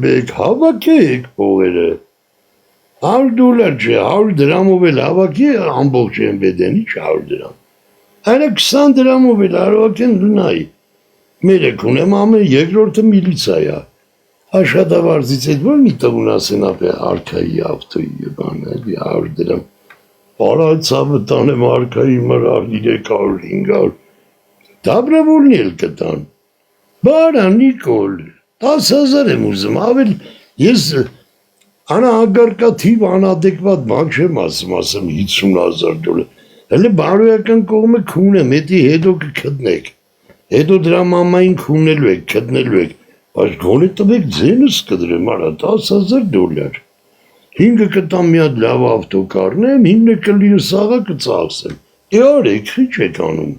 Bek հավաքեք փողերը 100 դոլար չէ 100 դրամով էլ հավաքի ամբողջ ՄՎԴ-ի 100 դրամ Այլ 20 դրամով էլ հավաքեն նայ Մերը կունեմ ամեն երկրորդը միլիցիա է Աշխատավարձից հետ որ մի տեղ ունասեն ապե արքայի ավտոյի բանը 100 դրամ Պարացավը տանեմ արքայի մրա 300-500 Դաբրավոլնի էլ կտան Բարա Նիկոլ 10,000 եմ ուզում ավել ես անհագարկաթիվ անադեկվատ բան չեմ ասում 50,000 դոլար Հələ բարոյական կողմը քունեմ հետի հետո կգտնեք հետո դրա մամային քունելու եք գտնելու եք բայց գոնե տվեք ձենս կդրեմ արա 10,000 դոլար 5-ը կտամ մի հատ լավ ավտո կառնեմ 9-ը կլինի սաղա կծախսեմ արեք քիչ եք անում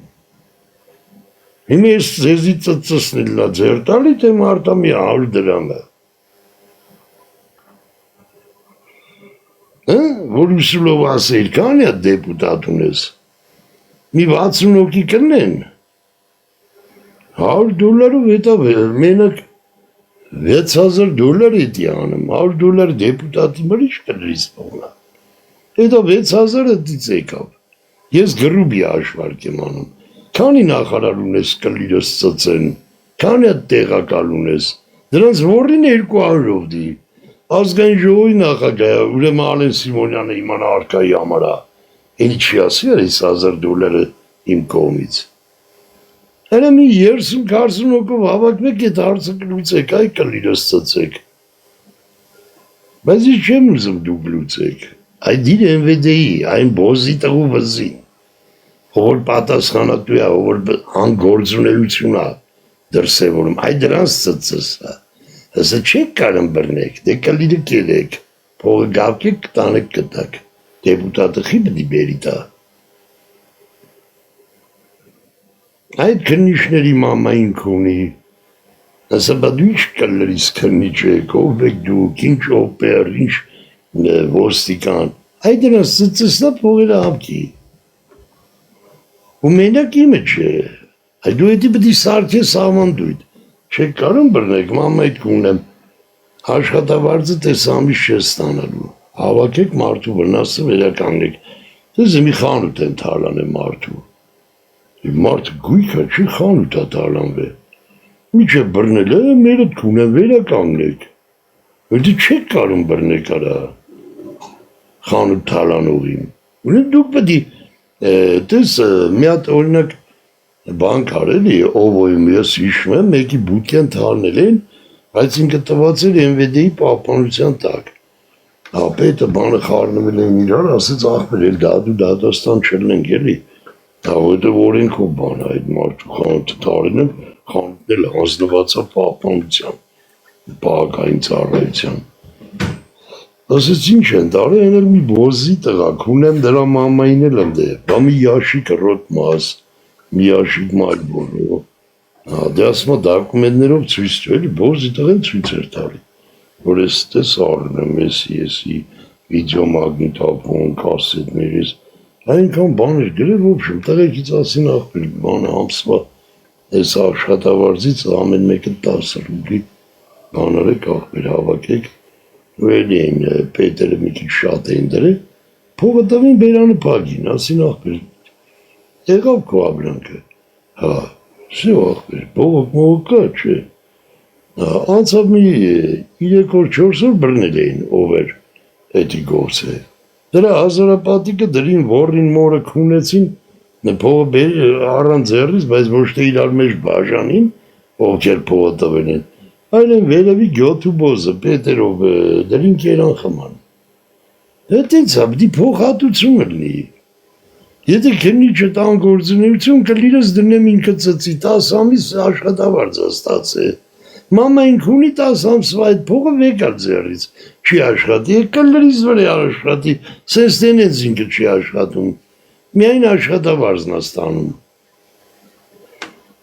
Հիմա ես ձեզի ծծծնել լա ձեր տալի թե մարդա մի 100 դրամը որ ուսուլով ասեիր կան է դեպուտատ ունես մի 60 հոգի կնեն 100 դոլարով հետա մենակ 6,000 դոլար էդի անում 100 դոլար դեպուտատի մրիչ կլրից պողնա հետա 6,000-ը դից եկավ ես գրուբի աշվարկ եմ անում Քանի նախարար ունես կլիրս ծծեն, քանի տեղակալ ունես, դրանց որին 200-ով դի, ազգային ժողովի նախագահ, ուրեմն Ալեն Սիմոնյանը իմանա արքայի համարա, էլի չի ասի 10,000 դոլարը իմ կողմից։ Հələ մի 30-40 հոգով հավաքվեք այդ հարցը կլուծեք, այ կլիրս ծծեք։ Բայց ես չեմ ուզում դուք լուծեք, այդ իր ՄՎԴ-ի, այն բոզի տղու վզին։ Որ պատասխանատու է, որ անգործունեություն է դրսևորում, այ դրանց ծծս է, հսը չեք կարում բրնեք, դե կլիրը կելեք, փողը գավկեք կտանեք կտակ, դեպուտատը խի բդի բերի տա։ Այդ քննիչների մամային քունի, հսը բա դու ինչ կլրիս քննիչ եք, ով եք դուք, ինչ օպեր, ինչ ոստիկան, այ դրանց ծծսնա փողերը հավքի։ Ու մենակ իմը չէ, այ դու էդի բդի սարքես ավանդույթ, չեք կարում բրնեք, մամայդ կունեմ, աշխատավարձը տեսամիս չես ստանալու, հավաքեք մարդու վնասը վերականգնեք, դեզ մի խանութ են թալան է մարդու, մարդը գույքը չի խանութ է թալանվե, միչ է բրնել է, մերդ կունեմ վերականգնեք, էդի չեք կարում բրնեք արա, խանութ թալանողին, ունեմ դուք բդի, Տես մի հատ օրինակ բան կարել է, ովոյում ես հիշում եմ, մեկի բուտկեն թարնել են, բայց ինքը տված էր ՄՎԴ-ի պահպանության տակ։ Պետը բանը խառնվել են իրար, ասեց ախպեր էլ դա դու դատաստան չլենք էլի, որովհետև օրենքով բան է այդ մարդու խանութը թարել են, խանութն էլ հանձնված է պահպանության, պահակային ծառայության։ Ասեց ինչ են տարել, են էլ մի բոզի տղակ, ունեմ դրա մամային էլ եմ դե, բա մի յաշիկ ռոտ մազ, մի յաշիկ մայլ բորով, դե ասմա դակումեններով ծույց տվելի, բոզի տղեն ծույց էր տարի, որ ես տես արն եմ, եսի, վիդեոմագնիտոֆոն, կասետներից, այնքան բան էր գրել, ոբշմ, տղեկից ասին ախպեր, բանը համսվա, ես աշխատավարձից ամեն մեկը 10 ռուբլի, բան արեք ախպեր հավաքեք, Վելի էին պետերը մի քիչ շատ էին դրել, փողը տվին բերանը պագին, ասին ախպեր, եղավ քո ապրանքը, հա, շի ախպեր, բողոք կա, չէ, անցավ մի 3-4 օր բրնել էին ով էր էդի գործը, դրա հազարապատիկը դրին որին մորը քունեցին, փողը առան ձեռից, բայց ոչ թե իրար մեջ բաժանին, ովքեր փողը տվել են, Այն են վերևի գյոթու բոզը, պետերով դրին կերան խման։ Հետից ապդի փոխհատություն լի։ Եթե քննիչը տան գործունեություն կլիրս դնեմ ինքը ծծի 10 ամիս աշխատավարձ ստացե։ Մամային քունի 10 ամսվա այդ փողը վեկալ ձեռից, չի աշխատի, կլրից վրա աշխատի, սենց տենեց ինքը չի աշխատում, միայն աշխատավարձն է ստանում։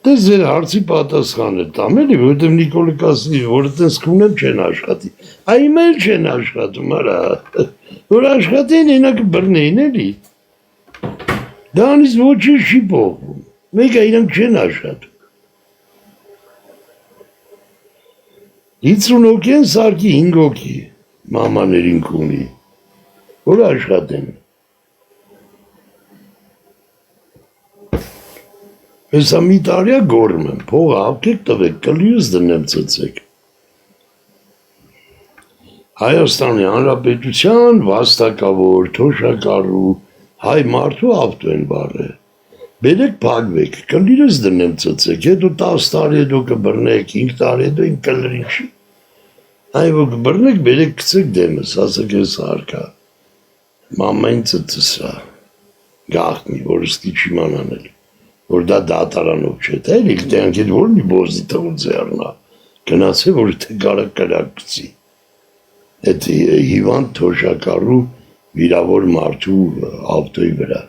Դες ձեր հարցի պատասխանը տամ էլի, որովհետև Նիկոլը կասի, որ տենց քունեմ չեն աշխատի, այմ էլ չեն աշխատում, արա, որ աշխատեն ենակ բրնեին էլի, դանից ոչինչ չի փոխվում, մեկը իրանք չեն աշխատում, 50 հոգի են սարքի 5 հոգի մամաներին կունի, որ աշխատեն։ Հեսա մի տարյա գորմ եմ, փողը ապկեք տվեք, կլյուս դնեմ ծծեք։ Հայաստանի Հանրապետության վաստակավոր, թոշակառու, հայ մարդու ավտո են բարը։ Բերեք փակվեք, կլիրս դնեմ ծծեք, հետո 10 տարի հետո կբռնեք, 5 տարի հետո իմ կլրին չի։ Այո կբռնեք, բերեք կծեք դեմս, ասեք ես հարկա։ Մամային ծծսա, գաղտնի, որ ստի չի մանանել, որ դա դատարանով չէ, թե էլիք տյանք հետ որ մի բոզի տղու ձերնա, գնաց է, որ թե կարա կրակցի։ Այդ հիվանդ թոշակառու վիրավոր մարդու ավտոյի վրա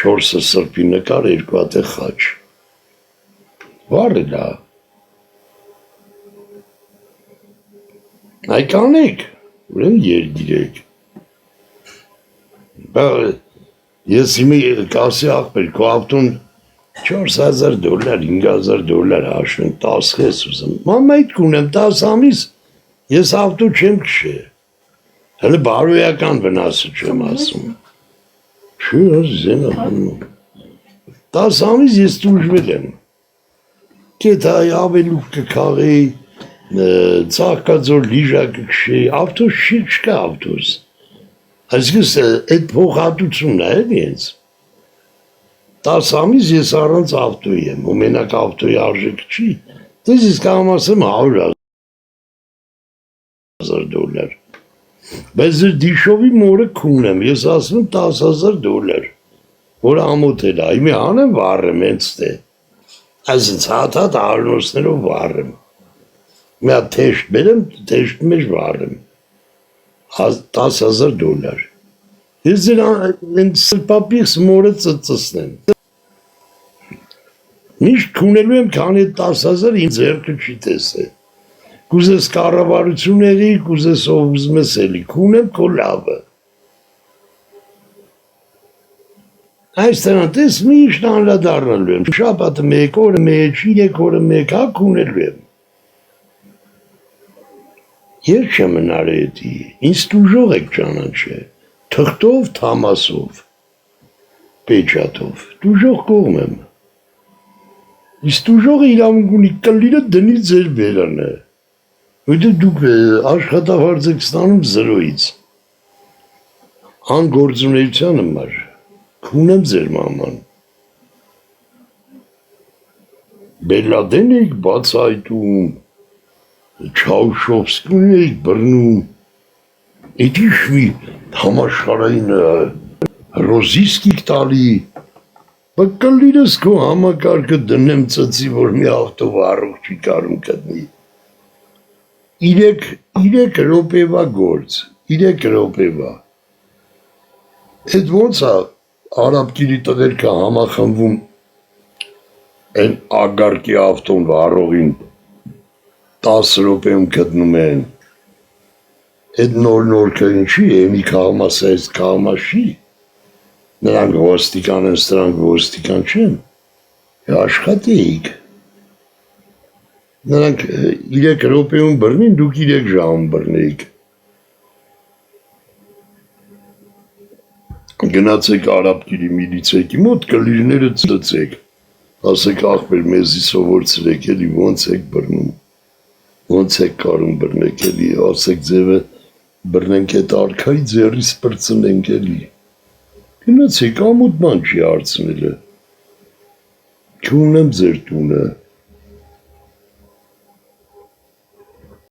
4 սրբի նկար, 2 հատ խաչ։ Վառը դա։ Այ կանեք, ուրեմն երգիրեք։ Ես իմի կասի աղբեր, քո ավտոն $4000, $5000 հաշվենք, 10 ես ուզում։ Մամայդ կունեմ 10 ամիս, ես ավտո չեմ քշե։ Հələ բարոյական վնասը չեմ ասում։ Չի զենա հանում։ 10 ամիս ես տուժվել եմ։ Կետայ ավելուկ կքաղեի, ծաղկաձոր լիժա կքշեի, ավտոս չկա ավտոս։ Այսինքն այդ փոխհատուցումն է ինձ։ 10 ամիս ես առանց ավտոյի եմ, ու մենակ ավտոյի արժեք չի։ Դες ես կամ ասեմ $100,000։ Բայց ձեր դիշովի մորը քուն եմ, ես ասում եմ $10,000, որ ամոթել է, իմի անեմ վառեմ հենց թե, այսինց հատ արնոսներով վառեմ, մի հատ թեշտ բերեմ, թեշտ մեջ վառեմ, $10,000, ես ձեր սրպապիղս մորը ծծսնեմ, միշտ քունելու եմ, քանի 10,000 ինձ երկը չի տեսել, կուզես կառավարություն եղի, կուզես ով ուզում ես էլի, քունեմ քո լավը։ Այստեղ տես միշտ անդրադառնալու եմ, շաբաթը 1 օրը 1, 3 օրը 1, հա քունելու եմ։ Ես չեմ հնարետի, ինձ տուժող եք ճանաչել, թղթով, թամասով, պեչատով, տուժող կողմ եմ։ Իսկ տուժողը իրավունք ունի կլիրը դնի ձեր բերանը։ Որտեղ դուք աշխատավարձ եք ստանում 0-ից։ Անգործունեության համար քունեմ ձեր մաման։ Բելադեն եք բացայտում, Չաուշովսկին եք բռնում, էդ ինչ մի համաշխարհային ռոզիսկիկ տալի, բայց կլիրս քո համակարգը դնեմ ծծի, որ մի ավտով առող չի կարում գտնի։ 3 րոպեվա գործ, 3 րոպեվա։ Այդ ոնց է արաբկիրի տղերքը համախմբվում են ագարկի ավտոն վառողին 10 րոպեում գտնում են։ Այդ նոր ինչի է, մի քաղամասը այս քաղամաշի, նրանք ոստիկան են, սրանք ոստիկան չեն, աշխատեիք։ Նրանք 3 րոպեում բռնին, դուք 3 ժամ բռնեիք։ Գնացեք արաբկիրի միլիցեքի մոտ, կլիրները ծծեք, ասեք աղբեր մեզի սովորցրեք էլի, ոնց եք բռնում, ոնց եք կարում բռնեք էլի, ասեք ձևը բռնենք էտ արքայի ձեռիս պրծնենք էլի։ Գնացեք ամոտ ման չի արցնելը, քունեմ ձեր տունը։